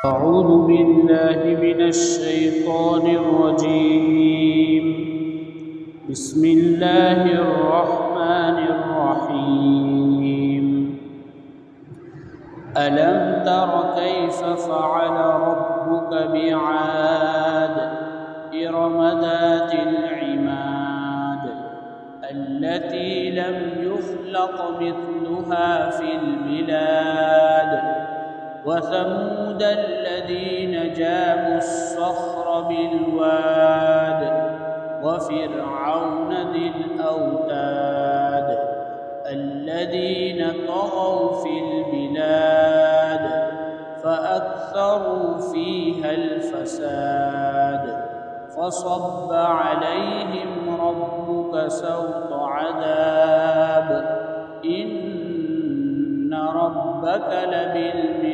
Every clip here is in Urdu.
أعوذ بالله من الشيطان الرجيم. بسم الله الرحمن الرحيم. ألم تر كيف فعل ربك بعاد إرم ذات العماد التي لم يخلق مثلها في البلاد وثمود الذين جابوا الصخر بالواد وفرعون ذي الأوتاد الذين طغوا في البلاد فأكثروا فيها الفساد فصب عليهم ربك سوط عذاب إن ربك لبالمرصاد.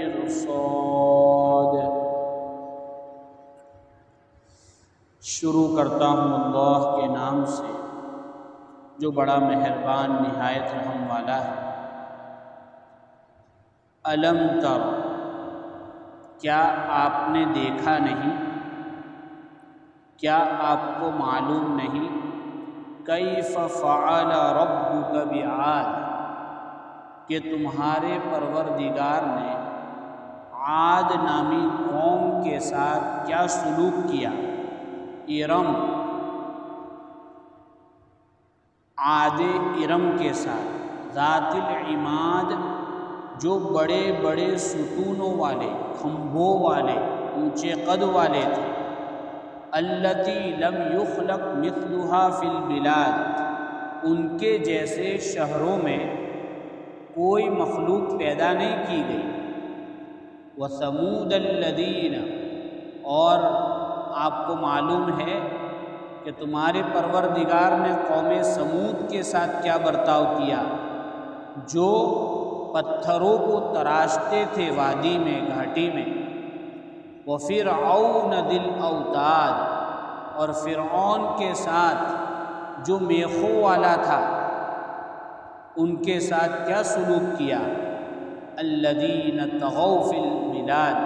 شروع کرتا ہوں اللہ کے نام سے جو بڑا مہربان نہایت رحم والا ہے. الم تر، کیا آپ نے دیکھا نہیں، کیا آپ کو معلوم نہیں، کیف فعل ربک بعاد، کہ تمہارے پروردگار نے عاد نامی قوم کے ساتھ کیا سلوک کیا. ارم، عاد ارم کے ساتھ، ذات العماد، جو بڑے بڑے ستونوں والے، کھمبوں والے، اونچے قد والے تھے. التی لم یخلق مثلها فی البلاد، ان کے جیسے شہروں میں کوئی مخلوق پیدا نہیں کی گئی. وثمود الذین، اور آپ کو معلوم ہے کہ تمہارے پروردگار نے قوم سمود کے ساتھ کیا برتاؤ کیا، جو پتھروں کو تراشتے تھے وادی میں، گھاٹی میں. وفرعون ذی الاوتاد، اور فرعون کے ساتھ جو میخوں والا تھا، ان کے ساتھ کیا سلوک کیا. الذین طغوا فی البلاد،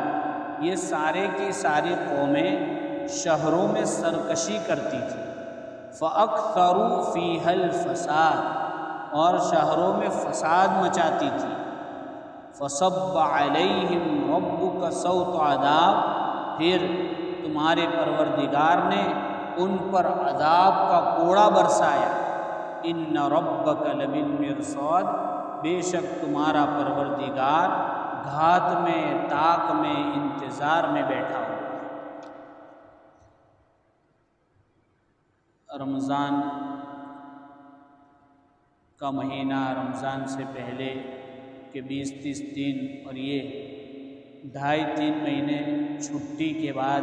یہ سارے کی ساری قومیں شہروں میں سرکشی کرتی تھی. فاکثروا فیہا الفساد، اور شہروں میں فساد مچاتی تھی. فصب علیہم ربک سوط عذاب، پھر تمہارے پروردگار نے ان پر عذاب کا کوڑا برسایا. ان ربک لبالمرصاد، بے شک تمہارا پروردگار گھات میں، طاق میں، انتظار میں بیٹھا ہوا. رمضان کا مہینہ، رمضان سے پہلے کے 20-30 دن اور یہ 2.5-3 مہینے چھٹی کے بعد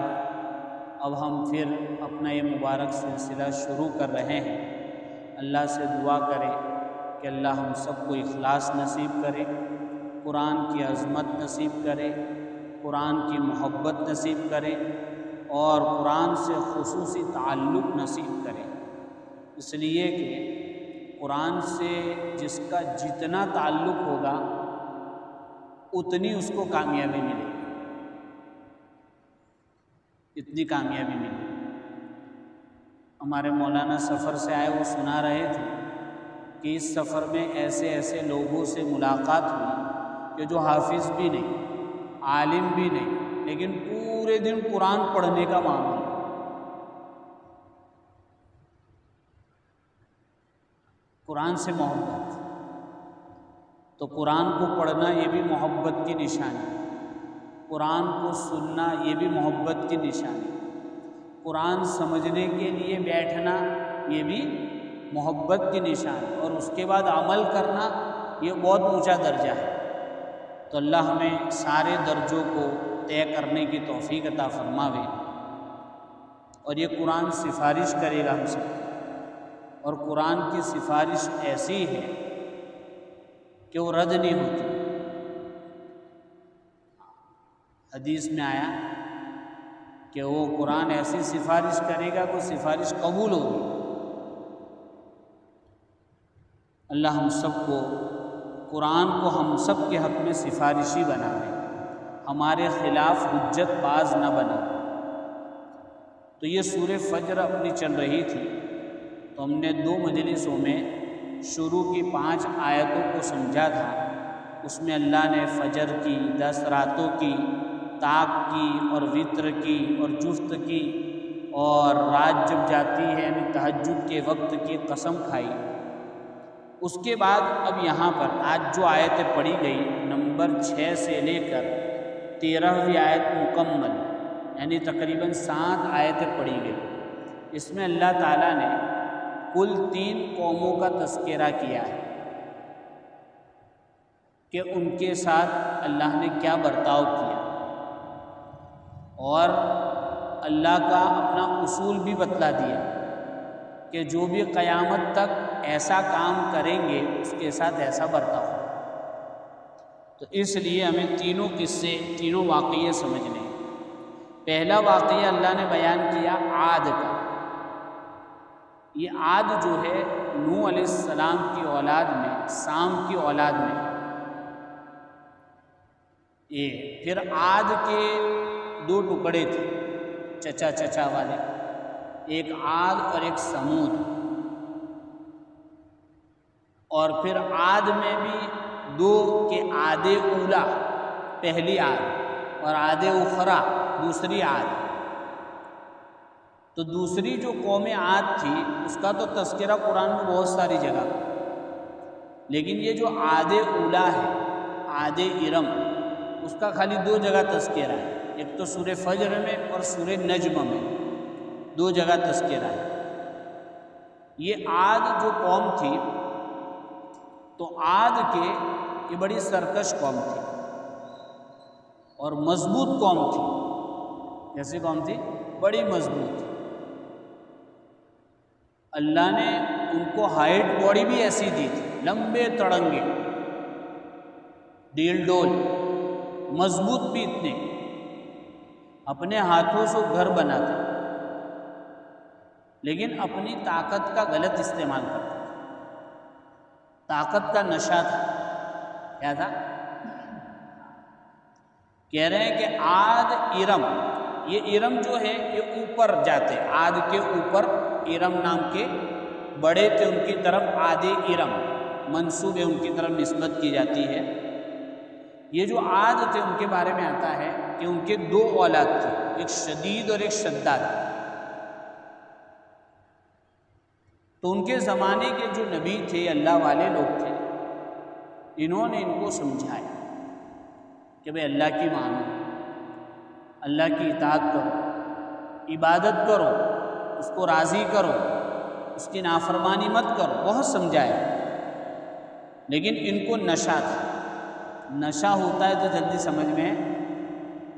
اب ہم پھر اپنا یہ مبارک سلسلہ شروع کر رہے ہیں. اللہ سے دعا کریں کہ اللہ ہم سب کو اخلاص نصیب کرے، قرآن کی عظمت نصیب کرے، قرآن کی محبت نصیب کرے، اور قرآن سے خصوصی تعلق نصیب کرے. اس لیے کہ قرآن سے جس کا جتنا تعلق ہوگا اتنی اس کو کامیابی ملے گی، اتنی کامیابی ملے گی. ہمارے مولانا سفر سے آئے، وہ سنا رہے تھے کہ اس سفر میں ایسے ایسے لوگوں سے ملاقات ہوئی کہ جو حافظ بھی نہیں، عالم بھی نہیں، لیکن پورے دن قرآن پڑھنے کا معاملہ. قرآن سے محبت، تو قرآن کو پڑھنا یہ بھی محبت کی نشانی، قرآن کو سننا یہ بھی محبت کی نشانی، قرآن سمجھنے کے لیے بیٹھنا یہ بھی محبت کی نشانی، اور اس کے بعد عمل کرنا یہ بہت اونچا درجہ ہے. تو اللہ ہمیں سارے درجوں کو طے کرنے کی توفیق عطا فرماوے. اور یہ قرآن سفارش کرے گا ہم سے، اور قرآن کی سفارش ایسی ہے کہ وہ رد نہیں ہوتی. حدیث میں آیا کہ وہ قرآن ایسی سفارش کرے گا کہ سفارش قبول ہوگی. اللہ ہم سب کو، قرآن کو ہم سب کے حق میں سفارشی بنائے. ہمارے خلاف حجت باز نہ بنے۔ تو یہ سورہ فجر اپنی چل رہی تھی، تو ہم نے 2 مجلسوں میں شروع کی 5 آیتوں کو سمجھا تھا۔ اس میں اللہ نے فجر کی، 10 راتوں کی، طاق کی اور وتر کی اور جفت کی، اور رات جب جاتی ہے یعنی تہجد کے وقت کی قسم کھائی۔ اس کے بعد اب یہاں پر آج جو آیتیں پڑھی گئی نمبر 6 سے لے کر 13ویں آیت مکمل، یعنی تقریباً 7 آیتیں پڑھی گئی۔ اس میں اللہ تعالیٰ نے کل 3 قوموں کا تذکرہ کیا ہے کہ ان کے ساتھ اللہ نے کیا برتاؤ کیا، اور اللہ کا اپنا اصول بھی بتلا دیا کہ جو بھی قیامت تک ایسا کام کریں گے اس کے ساتھ ایسا برتاؤ۔ تو اس لیے ہمیں تینوں قصے، تینوں واقعے سمجھنے ہیں۔ پہلا واقعہ اللہ نے بیان کیا عاد کا۔ یہ عاد جو ہے نوح علیہ السلام کی اولاد میں، سام کی اولاد میں، یہ پھر عاد کے 2 ٹکڑے تھے چچا والے، ایک عاد اور ایک سمود، اور پھر عاد میں بھی 2 کہ عاد اولا پہلی عاد اور عاد اخرى دوسری عاد۔ تو دوسری جو قوم عاد تھی اس کا تو تذکرہ قرآن میں بہت ساری جگہ، لیکن یہ جو عاد اولا ہے، عاد ارم، اس کا خالی 2 جگہ تذکرہ ہے، ایک تو سورہ فجر میں اور سورہ نجم میں 2 جگہ تذکرہ ہے۔ یہ عاد جو قوم تھی، تو عاد کے یہ بڑی سرکش قوم تھی اور مضبوط قوم تھی۔ کیسی قوم تھی؟ بڑی مضبوط۔ اللہ نے ان کو ہائٹ باڈی بھی ایسی دی تھی، لمبے تڑنگے، ڈیل ڈول، مضبوط بھی اتنے، اپنے ہاتھوں سے گھر بناتے، لیکن اپنی طاقت کا غلط استعمال کرتے۔ طاقت کا نشہ تھا۔ کیا تھا؟ کہہ رہے ہیں کہ عاد ارم، یہ ارم جو ہے یہ اوپر جاتے، عاد کے اوپر ارم نام کے بڑے تھے، ان کی طرف عاد ارم منسوب ہے، ان کی طرف نسبت کی جاتی ہے۔ یہ جو عاد تھے ان کے بارے میں آتا ہے کہ ان کے 2 اولاد تھے، ایک شدید اور ایک شداد۔ تو ان کے زمانے کے جو نبی تھے، اللہ والے لوگ تھے، انہوں نے ان کو سمجھایا کہ بھئی اللہ کی مانو، اللہ کی اطاعت کرو، عبادت کرو، اس کو راضی کرو، اس کی نافرمانی مت کرو، بہت سمجھایا، لیکن ان کو نشہ تھا۔ نشہ ہوتا ہے تو جلدی سمجھ میں،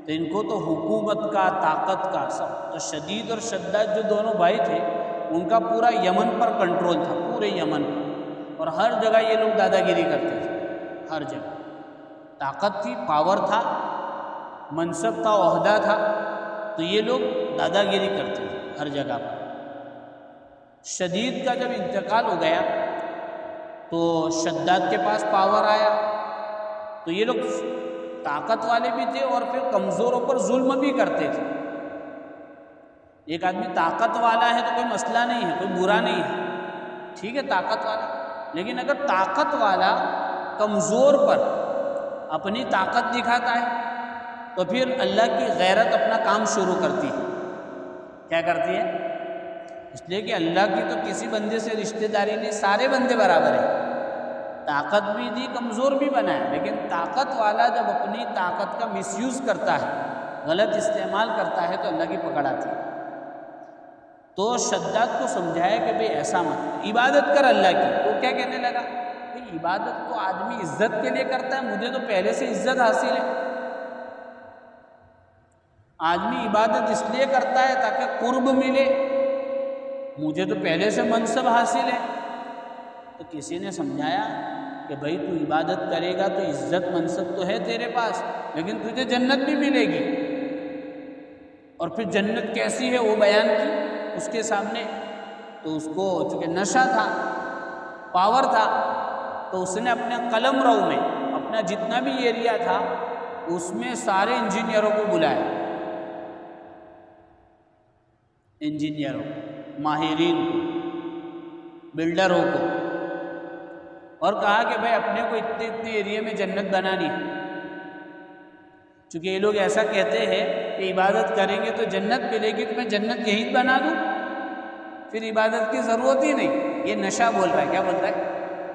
تو ان کو تو حکومت کا، طاقت کا سب، تو شدید اور شداد جو دونوں بھائی تھے ان کا پورا یمن پر کنٹرول تھا، پورے یمن پر، اور ہر جگہ یہ لوگ دادا گیری کرتے تھے، ہر جگہ طاقت تھی، پاور تھا، منصب تھا، عہدہ تھا، تو یہ لوگ دادا گیری کرتے تھے ہر جگہ پر۔ شدید کا جب انتقال ہو گیا تو شداد کے پاس پاور آیا، تو یہ لوگ طاقت والے بھی تھے اور پھر کمزوروں پر ظلم بھی کرتے تھے۔ ایک آدمی طاقت والا ہے تو کوئی مسئلہ نہیں ہے، کوئی برا نہیں ہے، ٹھیک ہے طاقت والا، لیکن اگر طاقت والا کمزور پر اپنی طاقت دکھاتا ہے تو پھر اللہ کی غیرت اپنا کام شروع کرتی ہے۔ کیا کرتی ہے؟ اس لیے کہ اللہ کی تو کسی بندے سے رشتہ داری نہیں، سارے بندے برابر ہیں، طاقت بھی دی، کمزور بھی بنایا، لیکن طاقت والا جب اپنی طاقت کا مس یوز کرتا ہے، غلط استعمال کرتا ہے، تو اللہ کی پکڑ آتی ہے۔ تو شداد کو سمجھایا کہ بھئی ایسا مت، عبادت کر اللہ کی۔ تو کیا کہنے لگا؟ بھئی عبادت تو آدمی عزت کے لیے کرتا ہے، مجھے تو پہلے سے عزت حاصل ہے۔ آدمی عبادت اس لیے کرتا ہے تاکہ قرب ملے، مجھے تو پہلے سے منصب حاصل ہے۔ تو کسی نے سمجھایا کہ بھئی تو عبادت کرے گا تو عزت منصب تو ہے تیرے پاس، لیکن تجھے جنت بھی ملے گی، اور پھر جنت کیسی ہے وہ بیان کی اس کے سامنے۔ تو اس کو چونکہ نشہ تھا، پاور تھا، تو اس نے اپنے قلم رو میں اپنا جتنا بھی ایریا تھا اس میں سارے انجینئروں کو بلایا، انجینئروں، ماہرین کو، بلڈروں کو، اور کہا کہ بھائی اپنے کو اتنے اتنے ایریے میں جنت بنانی ہے، چونکہ یہ لوگ ایسا کہتے ہیں کہ عبادت کریں گے تو جنت ملے گی، تو میں جنت یہیں بنا دوں، پھر عبادت کی ضرورت ہی نہیں۔ یہ نشہ بول رہا ہے، کیا بولتا ہے؟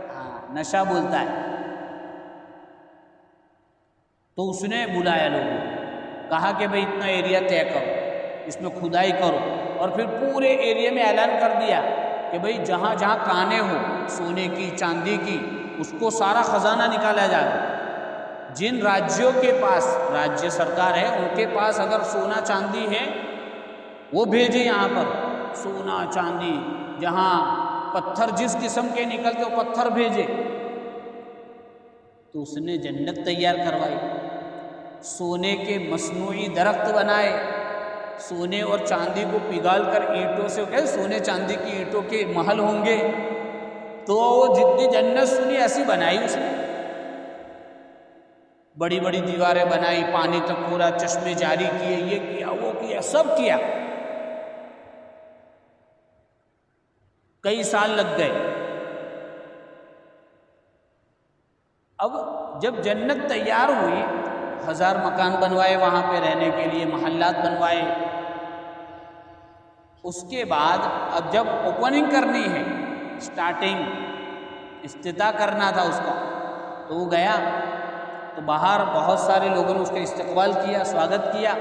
ہاں، نشہ بولتا ہے۔ تو اس نے بلایا لوگوں کو، کہا کہ بھئی اتنا ایریا طے کرو، اس میں کھدائی کرو، اور پھر پورے ایریا میں اعلان کر دیا کہ بھئی جہاں جہاں کانیں ہو سونے کی چاندی کی، اس کو سارا خزانہ نکالا جائے۔ جن راجیوں کے پاس، راجیہ سرکار ہے، ان کے پاس اگر سونا چاندی ہے وہ بھیجے یہاں پر، سونا چاندی، جہاں پتھر جس قسم کے نکلتے وہ پتھر بھیجے۔ تو اس نے جنت تیار کروائی، سونے کے مصنوعی درخت بنائے، سونے اور چاندی کو پگھال کر اینٹوں سے، سونے چاندی کی اینٹوں کے محل ہوں گے، تو جتنی جنت سنی ایسی بنائی اس نے، بڑی بڑی دیواریں بنائی، پانی تک پورا، چشمے جاری کیے، یہ کیا وہ کیا، سب کیا۔ کئی سال لگ گئے۔ اب جب جنت تیار ہوئی، 1000 مکان بنوائے وہاں پہ رہنے کے لیے، محلات بنوائے۔ اس کے بعد اب جب اوپننگ کرنی ہے، سٹارٹنگ، افتتاح کرنا تھا اس کا، تو وہ گیا تو باہر بہت سارے لوگوں نے اس کا استقبال کیا، سواگت کیا،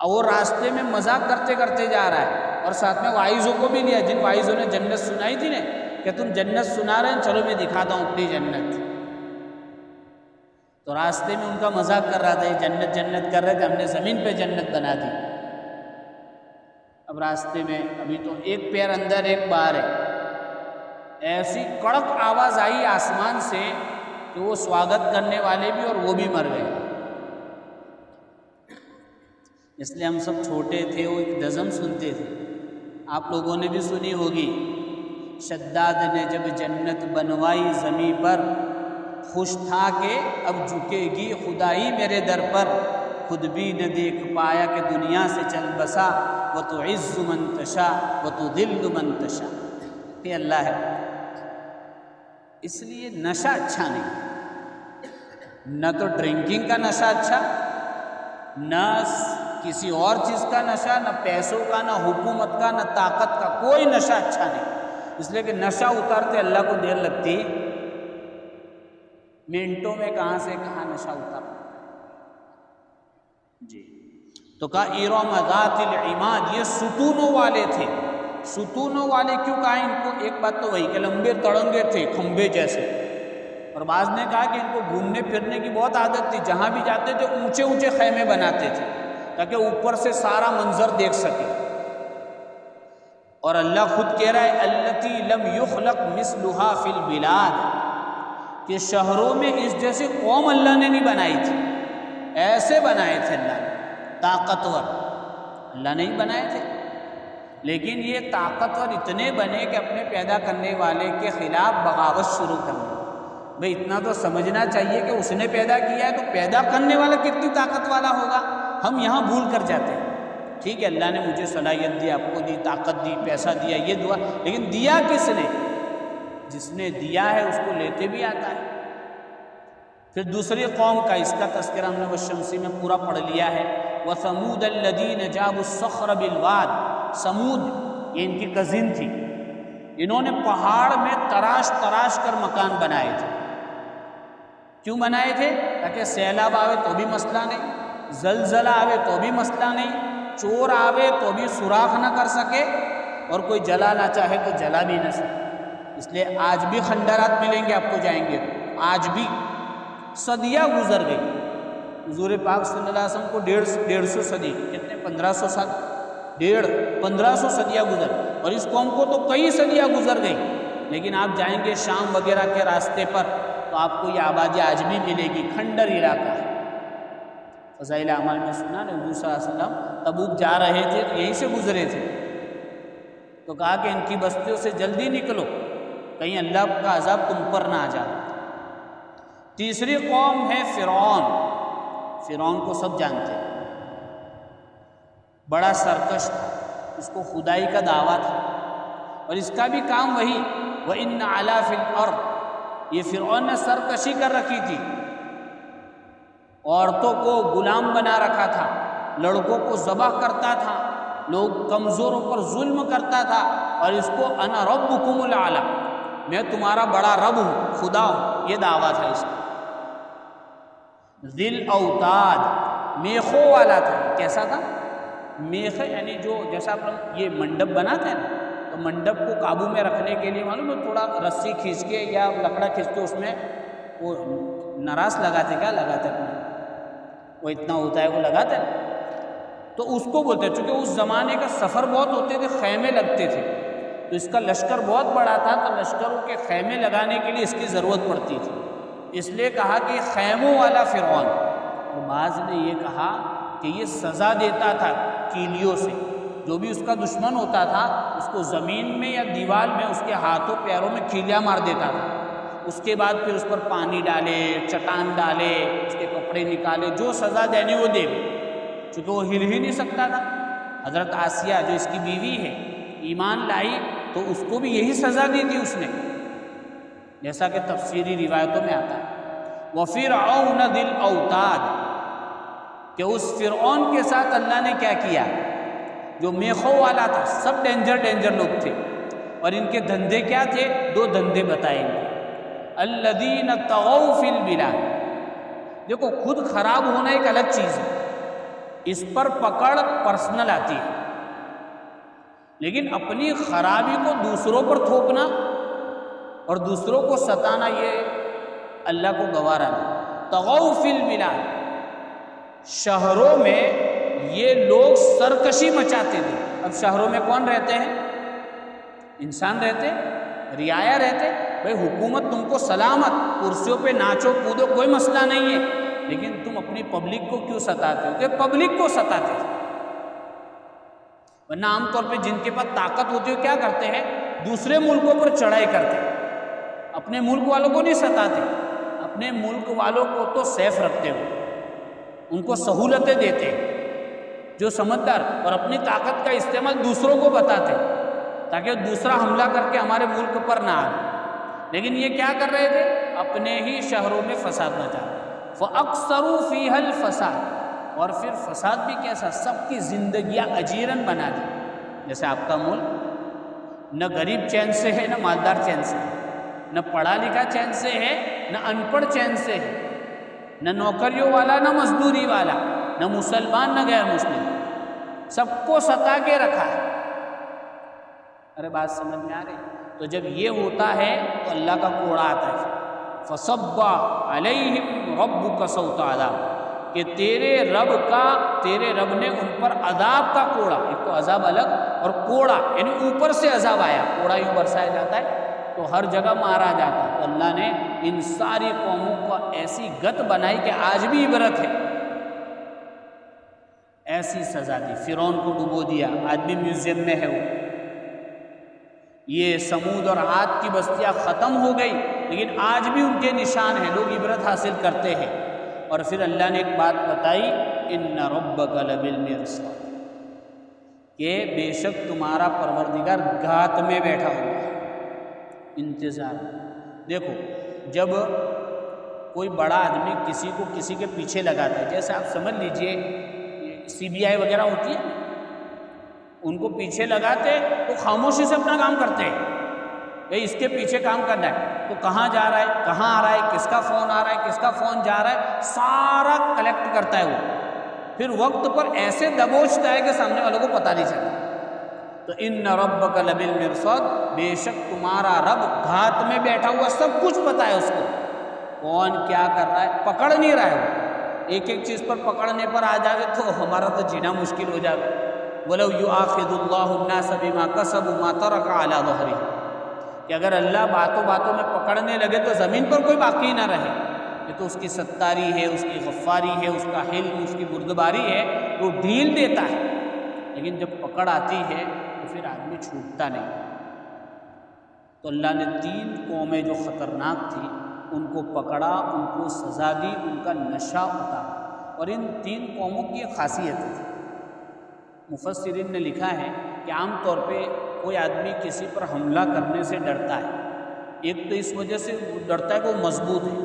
اور راستے میں مذاق کرتے کرتے جا رہا ہے، اور ساتھ میں وائزوں کو بھی لیا، جن وائزوں نے جنت سنائی تھی نا، کہ تم جنت سنا رہے ہیں، چلو میں دکھاتا ہوں اپنی جنت۔ تو راستے میں ان کا مذاق کر رہا تھا، یہ جنت جنت کر رہے تھے، ہم نے زمین پہ جنت بنا دی۔ اب راستے میں ابھی تو ایک پیر اندر ایک باہر ہے، ایسی کڑک آواز آئی آسمان سے کہ وہ سواگت کرنے والے بھی اور وہ بھی مر گئے۔ اس لیے ہم سب چھوٹے تھے، وہ ایک نظم سنتے تھے، آپ لوگوں نے بھی سنی ہوگی، شداد نے جب جنت بنوائی زمیں پر، خوش تھا کہ اب جھکے گی خدائی میرے در پر، خود بھی نہ دیکھ پایا کہ دنیا سے چل بسا، وَتُعِزُّ مَن تَشَاءُ وَتُذِلُّ مَن تَشَاءُ۔ یہ اللہ ہے۔ اس لیے نشہ اچھا نہیں، نہ تو ڈرنکنگ کا نشہ اچھا، نہ کسی اور چیز کا نشہ، نہ پیسوں کا، نہ حکومت کا، نہ طاقت کا، کوئی نشہ اچھا نہیں۔ اس لیے کہ نشہ اتارتے اللہ کو دیر لگتی، منٹوں میں کہاں سے کہاں نشہ اتارتا جی۔ تو کہا ارم ذات العماد، یہ ستونوں والے تھے۔ ستونوں والے کیوں کہا ان کو؟ ایک بات تو وہی کہ لمبے تڑنگے تھے، کھمبے جیسے، اور بعض نے کہا کہ ان کو گھومنے پھرنے کی بہت عادت تھی، جہاں بھی جاتے تھے اونچے اونچے خیمے بناتے تھے تاکہ اوپر سے سارا منظر دیکھ سکے۔ اور اللہ خود کہہ رہا ہے التی لم یخلق مثلھا فی البلاد، کہ شہروں میں اس جیسی قوم اللہ نے نہیں بنائی تھی، ایسے بنائے تھے اللہ نے، طاقتور اللہ نے ہی بنائے تھے، لیکن یہ طاقتور اتنے بنے کہ اپنے پیدا کرنے والے کے خلاف بغاوت شروع کر دی۔ بھئی اتنا تو سمجھنا چاہیے کہ اس نے پیدا کیا ہے تو پیدا کرنے والا کتنی طاقت والا ہوگا، ہم یہاں بھول کر جاتے ہیں۔ ٹھیک ہے اللہ نے مجھے صلاحیت دی، آپ کو دی، طاقت دی، پیسہ دیا، یہ دعا، لیکن دیا کس نے؟ جس نے دیا ہے اس کو لیتے بھی آتا ہے۔ پھر دوسری قوم کا اس کا تذکرہ ہم نے والشمسی میں پورا پڑھ لیا ہے۔ وَثَمُودَ الَّذِينَ جَابُوا الصَّخْرَ بِالْوَادِ، سمود یہ ان کی کزن تھی، انہوں نے پہاڑ میں تراش تراش کر مکان بنائے تھے۔ کیوں بنائے تھے؟ تاکہ سیلاب آوے تو بھی مسئلہ نہیں، زلزلہ آوے تو بھی مسئلہ نہیں، چور آوے تو بھی سوراخ نہ کر سکے، اور کوئی جلا نہ چاہے تو جلا بھی نہ سکے۔ اس لیے آج بھی خنڈرات ملیں گے آپ کو جائیں گے تو، آج بھی صدیاں گزر گئی، حضور پاک صلی اللہ علیہ وسلم کو 150 صدی، کتنے 1500 سال، 1500 صدیاں گزر، اور اس قوم کو تو کئی صدیاں گزر گئی، لیکن آپ جائیں گے شام وغیرہ کے راستے پر تو آپ کو یہ آبادی آج بھی ملے گی، کھنڈر علاقہ ہے۔ فضائل اعمال میں سنا نا حضور صلی اللہ علیہ وسلم تبوک جا رہے تھے تو یہیں سے گزرے تھے، تو کہا کہ ان کی بستیوں سے جلدی نکلو کہیں اللہ کا عذاب تم پر نہ آ جائے۔ تیسری قوم ہے فرعون. فرعون کو سب جانتے ہیں، بڑا سرکش تھا، اس کو خدائی کا دعویٰ تھا، اور اس کا بھی کام وہی وَإِنَّ عَلَا فِي الْأَرْضِ. یہ فرعون نے سرکشی کر رکھی تھی، عورتوں کو غلام بنا رکھا تھا، لڑکوں کو ذبح کرتا تھا، لوگ کمزوروں پر ظلم کرتا تھا، اور اس کو انا ربکم الاعلی، میں تمہارا بڑا رب ہوں، خدا ہوں، یہ دعویٰ تھا اس کا. ذل اوتاد، میخوں والا تھا. کیسا تھا؟ میخ یعنی جو جیسا آپ یہ منڈپ بناتے ہیں نا، تو منڈپ کو قابو میں رکھنے کے لیے معلوم ہے تھوڑا رسی کھینچ کے یا لکڑا کھینچ کے اس میں وہ نراس لگاتے، کیا لگاتے اپنے، وہ اتنا ہوتا ہے وہ لگاتے ہیں، تو اس کو بولتے ہیں. چونکہ اس زمانے کا سفر بہت ہوتے تھے، خیمے لگتے تھے، تو اس کا لشکر بہت بڑا تھا، تو لشکروں کے خیمے لگانے کے لیے اس کی ضرورت پڑتی تھی، اس لیے کہا کہ خیموں والا فرعون. اور بعض نے یہ کہا کہ یہ سزا دیتا تھا کیلیوں سے، جو بھی اس کا دشمن ہوتا تھا اس کو زمین میں یا دیوار میں اس کے ہاتھوں پیروں میں کیلیاں مار دیتا تھا، اس کے بعد پھر اس پر پانی ڈالے، چٹان ڈالے، اس کے کپڑے نکالے، جو سزا دینی وہ دے. چونکہ وہ ہل ہی نہیں سکتا تھا. حضرت آسیہ جو اس کی بیوی ہے ایمان لائی تو اس کو بھی یہی سزا دی تھی اس نے، جیسا کہ تفسیری روایتوں میں آتا ہے. وَفِرْعَوْنَ ذِي الْأَوْتَادِ، کہ اس فرعون کے ساتھ اللہ نے کیا کیا، جو میخوں والا تھا، سب ڈینجر لوگ تھے، اور ان کے دھندے کیا تھے، 2 دھندے بتائیں گے. الَّذِينَ طَغَوْا فِي الْبِلَادِ، دیکھو خود خراب ہونا ایک الگ چیز ہے، اس پر پکڑ پرسنل آتی ہے، لیکن اپنی خرابی کو دوسروں پر تھوپنا اور دوسروں کو ستانا یہ اللہ کو گوارا نہیں. طغوا فی البلاد، شہروں میں یہ لوگ سرکشی مچاتے تھے. اب شہروں میں کون رہتے ہیں؟ انسان رہتے، رعایا رہتے. بھائی حکومت تم کو سلامت، کرسیوں پہ ناچو کودو، کوئی مسئلہ نہیں ہے، لیکن تم اپنی پبلک کو کیوں ستاتے ہو؟ کہ پبلک کو ستاتے تھے. ورنہ عام طور پہ جن کے پاس طاقت ہوتی ہے کیا کرتے ہیں، دوسرے ملکوں پر چڑھائی کرتے ہیں، اپنے ملک والوں کو نہیں ستاتے. اپنے ملک والوں کو تو سیف رکھتے ہو، ان کو سہولتیں دیتے، جو سمجھدار، اور اپنی طاقت کا استعمال دوسروں کو بتاتے تاکہ دوسرا حملہ کر کے ہمارے ملک پر نہ آئے. لیکن یہ کیا کر رہے تھے، اپنے ہی شہروں میں فساد مچا. فَأَكْثَرُوا فِيهَا الْفَسَادَ، اور پھر فساد بھی کیسا، سب کی زندگیاں اجیرن بنا دی. جیسے آپ کا ملک نہ غریب چین سے ہے نہ مالدار چین سے ہے، نہ پڑھا لکھا چین سے ہے نہ ان پڑھ چین سے ہے، نہ نوکریوں والا نہ مزدوری والا، نہ مسلمان نہ غیر مسلم، سب کو ستا کے رکھا ہے. ارے بات سمجھ میں آ رہی؟ تو جب یہ ہوتا ہے تو اللہ کا کوڑا آتا ہے. فَصَبَّ عَلَيْهِمْ رَبُّكَ سَوْطَ عَذَابٍ، کہ تیرے رب نے ان پر عذاب کا کوڑا، ایک تو عذاب الگ اور کوڑا یعنی اوپر سے عذاب آیا، کوڑا یوں برسایا جاتا ہے تو ہر جگہ مارا جاتا ہے. تو اللہ نے ان ساری قوموں کو ایسی گت بنائی کہ آج بھی عبرت ہے، ایسی سزا دی. فرعون کو ڈبو دیا، آج بھی میوزیم میں ہے وہ. یہ سمود اور عاد کی بستیاں ختم ہو گئی لیکن آج بھی ان کے نشان ہیں، لوگ عبرت حاصل کرتے ہیں. اور پھر اللہ نے ایک بات بتائی، ان ربک لبالمرصاد، کہ بے شک تمہارا پروردگار گھات میں بیٹھا ہوا ہے، انتظار. دیکھو جب کوئی بڑا آدمی کسی کے پیچھے لگاتا ہے، جیسے آپ سمجھ لیجئے CBI وغیرہ ہوتی ہے، ان کو پیچھے لگاتے تو خاموشی سے اپنا کام کرتے ہیں، بھئی اس کے پیچھے کام کرنا ہے تو کہاں جا رہا ہے، کہاں آ رہا ہے، کس کا فون آ رہا ہے، کس کا فون جا رہا ہے، سارا کلیکٹ کرتا ہے وہ. پھر وقت پر ایسے دبوچتا ہے کہ سامنے والوں کو پتہ نہیں چلتا. تو ان ربک لبالمرصاد، بے شک تمہارا رب گھات میں بیٹھا ہوا، سب کچھ پتہ ہے اس کو، کون کیا کر رہا ہے، پکڑ نہیں رہا ہے وہ. ایک چیز پر پکڑنے پر آ جائے تو ہمارا تو جینا مشکل ہو جائے. وَلَوْ يُؤَاخِذُ اللَّهُ النَّاسَ بِمَا كَسَبُوا مَا تَرَكَ عَلَى ظَهْرِهِ، کہ اگر اللہ باتوں میں پکڑنے لگے تو زمین پر کوئی باقی نہ رہے. یہ تو اس کی ستاری ہے، اس کی غفاری ہے، اس کا حلم، اس کی بردباری ہے، وہ ڈھیل دیتا ہے. لیکن جب پکڑ آتی ہے تو پھر آدمی چھوٹتا نہیں. تو اللہ نے 3 قومیں جو خطرناک تھی ان کو پکڑا، ان کو سزا دی، ان کا نشہ اتارا۔ اور ان 3 قوموں کی ایک خاصیت ہے، مفسرین نے لکھا ہے کہ عام طور پہ کوئی آدمی کسی پر حملہ کرنے سے ڈرتا ہے، ایک تو اس وجہ سے ڈرتا ہے کہ وہ مضبوط ہے،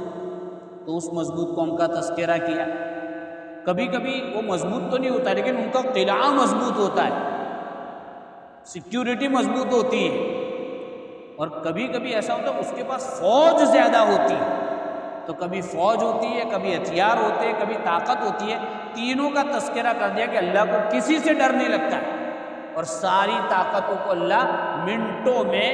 تو اس مضبوط قوم کا تذکرہ کیا۔ کبھی کبھی وہ مضبوط تو نہیں ہوتا لیکن ان کا قلعہ مضبوط ہوتا ہے، سیکیورٹی مضبوط ہوتی ہے۔ اور کبھی کبھی ایسا ہوتا ہے اس کے پاس فوج زیادہ ہوتی ہے، تو کبھی فوج ہوتی ہے، کبھی ہتھیار ہوتے ہیں، کبھی طاقت ہوتی ہے۔ تینوں کا تذکرہ کر دیا کہ اللہ کو کسی سے ڈر نہیں لگتا ہے، اور ساری طاقتوں کو اللہ منٹوں میں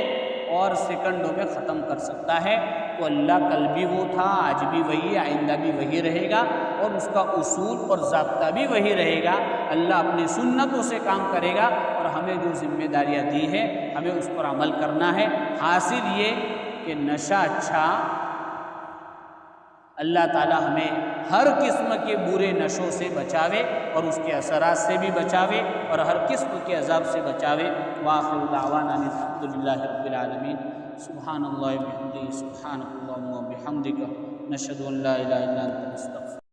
اور سیکنڈوں میں ختم کر سکتا ہے۔ تو اللہ کل بھی وہ تھا، آج بھی وہی ہے، آئندہ بھی وہی رہے گا، اور اس کا اصول اور ضابطہ بھی وہی رہے گا۔ اللہ اپنی سنتوں سے کام کرے گا، اور ہمیں جو ذمہ داریاں دی ہے ہمیں اس پر عمل کرنا ہے۔ حاصل یہ کہ نشہ اچھا، اللہ تعالی ہمیں ہر قسم کے برے نشوں سے بچاوے اور اس کے اثرات سے بھی بچاوے اور ہر قسم کے عذاب سے بچاوے۔ وآخر دعوانا الحمدللہ رب العالمین۔ سبحان اللہ وبحمدہ، سبحانک اللہم وبحمدک، نشہد ان لا الہ الا انت، نستغفرک۔